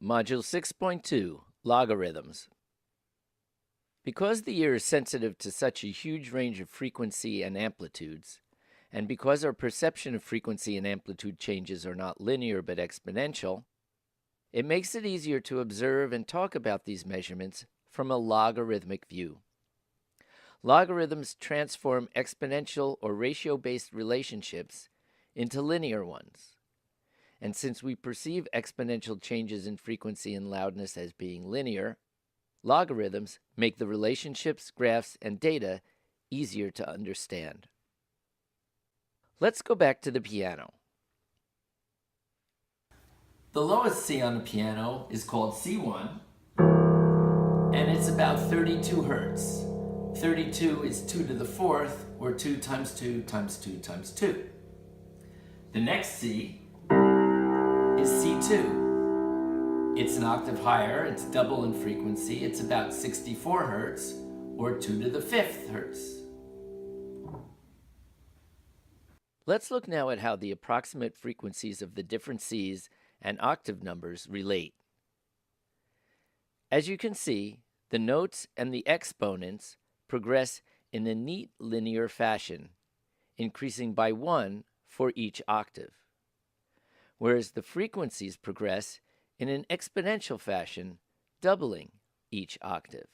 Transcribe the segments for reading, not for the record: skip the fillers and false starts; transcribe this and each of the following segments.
Module 6.2, Logarithms. Because the ear is sensitive to such a huge range of frequency and amplitudes, and because our perception of frequency and amplitude changes are not linear but exponential, it makes it easier to observe and talk about these measurements from a logarithmic view. Logarithms transform exponential or ratio-based relationships into linear ones. And since we perceive exponential changes in frequency and loudness as being linear, logarithms make the relationships, graphs, and data easier to understand. Let's go back to the piano. The lowest C on the piano is called C1, and it's about 32 hertz. 32 is 2 to the fourth, or 2 times 2 times 2 times 2. The next C is C2. It's an octave higher, it's double in frequency, it's about 64 hertz, or 2 to the fifth hertz. Let's look now at how the approximate frequencies of the different Cs and octave numbers relate. As you can see, the notes and the exponents progress in a neat linear fashion, increasing by 1 for each octave, whereas the frequencies progress in an exponential fashion, doubling each octave.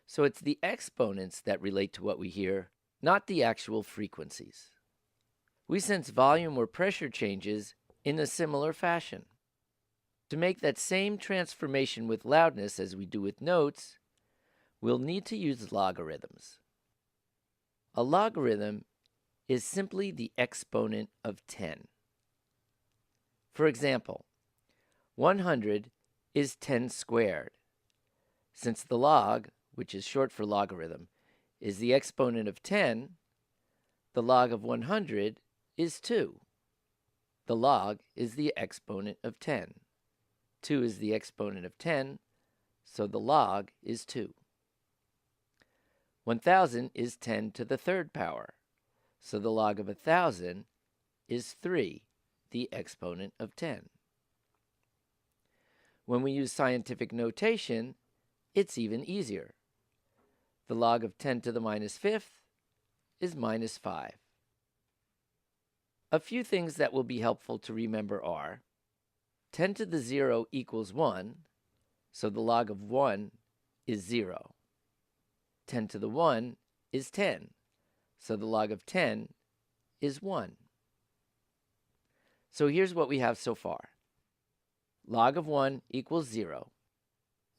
So it's the exponents that relate to what we hear, not the actual frequencies. We sense volume or pressure changes in a similar fashion. To make that same transformation with loudness as we do with notes, we'll need to use logarithms. A logarithm is simply the exponent of 10. For example, 100 is 10 squared. Since the log, which is short for logarithm, is the exponent of 10, the log of 100 is 2. The log is the exponent of 10. 2 is the exponent of 10, so the log is 2. 1,000 is 10 to the third power, so the log of 1,000 is 3, the exponent of 10. When we use scientific notation, it's even easier. The log of 10 to the minus fifth is minus 5. A few things that will be helpful to remember are 10 to the 0 equals 1, so the log of 1 is 0. 10 to the 1 is 10, so the log of 10 is 1. So here's what we have so far. Log of 1 equals 0.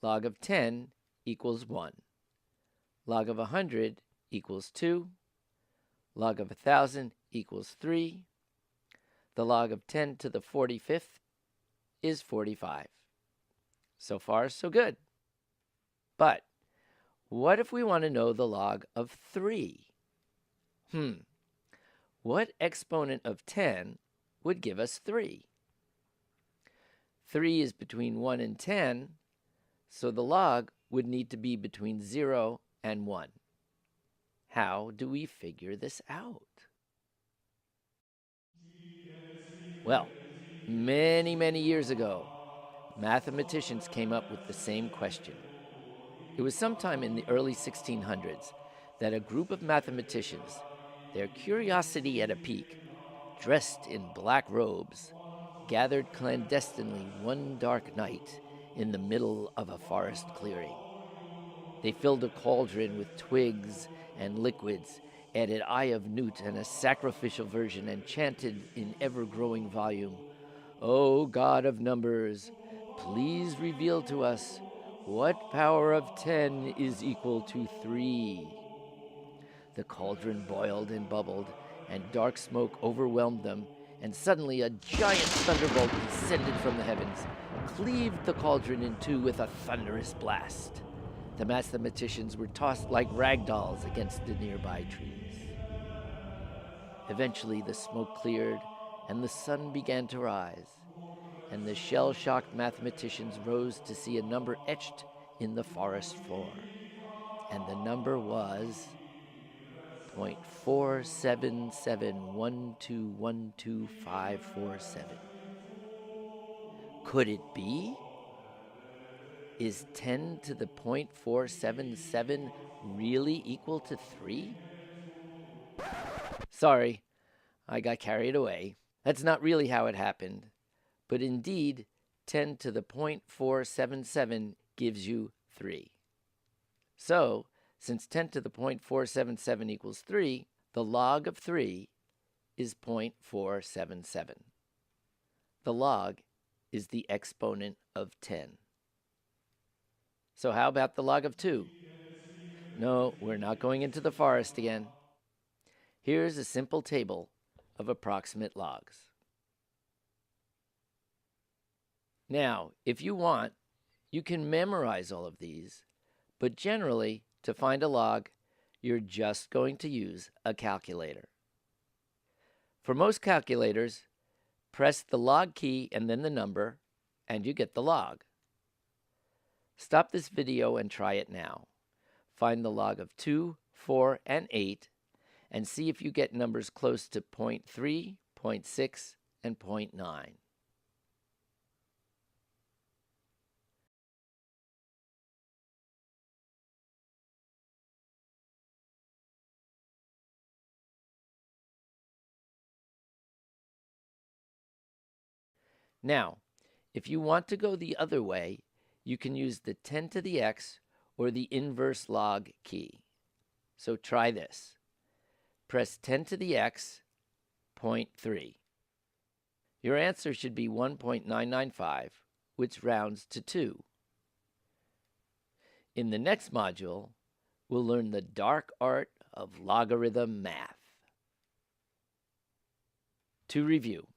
Log of 10 equals 1. Log of 100 equals 2. Log of 1,000 equals 3. The log of 10 to the 45th is 45. So far, so good. But what if we want to know the log of 3? What exponent of 10 would give us 3? 3 is between 1 and 10, so the log would need to be between 0 and 1. How do we figure this out? Well, many years ago, mathematicians came up with the same question. It was sometime in the early 1600s that a group of mathematicians, their curiosity at a peak, dressed in black robes, gathered clandestinely one dark night in the middle of a forest clearing. They filled a cauldron with twigs and liquids, added eye of newt and a sacrificial version, and chanted in ever-growing volume, "O God of numbers, please reveal to us what power of 10 is equal to 3. The cauldron boiled and bubbled, and dark smoke overwhelmed them, and suddenly a giant thunderbolt descended from the heavens, cleaved the cauldron in two with a thunderous blast. The mathematicians were tossed like rag dolls against the nearby trees. Eventually the smoke cleared, and the sun began to rise, and the shell-shocked mathematicians rose to see a number etched in the forest floor. And the number was 0.47712122547. Could it be? Is 10 to the 0.477 really equal to 3? Sorry, I got carried away. That's not really how it happened, but indeed, 10 to the 0.477 gives you 3. So, since 10 to the 0.477 equals 3, the log of 3 is 0.477. The log is the exponent of 10. So how about the log of 2? No, we're not going into the forest again. Here's a simple table of approximate logs. Now, if you want, you can memorize all of these, but generally, to find a log, you're just going to use a calculator. For most calculators, press the log key and then the number, and you get the log. Stop this video and try it now. Find the log of 2, 4, and 8, and see if you get numbers close to 0.3, 0.6, and 0.9. Now, if you want to go the other way, you can use the 10 to the x or the inverse log key. So try this. Press 10 to the x, 0.3. Your answer should be 1.995, which rounds to 2. In the next module, we'll learn the dark art of logarithm math. To review,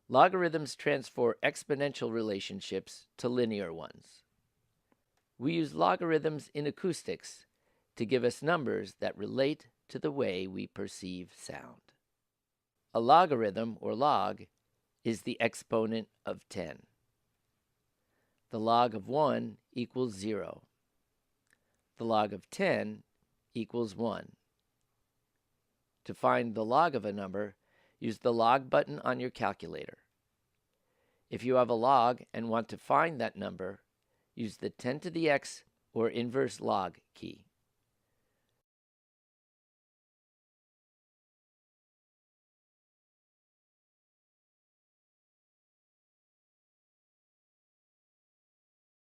logarithms transform exponential relationships to linear ones. We use logarithms in acoustics to give us numbers that relate to the way we perceive sound. A logarithm, or log, is the exponent of 10. The log of 1 equals 0. The log of 10 equals 1. To find the log of a number, use the log button on your calculator. If you have a log and want to find that number, use the 10 to the x or inverse log key.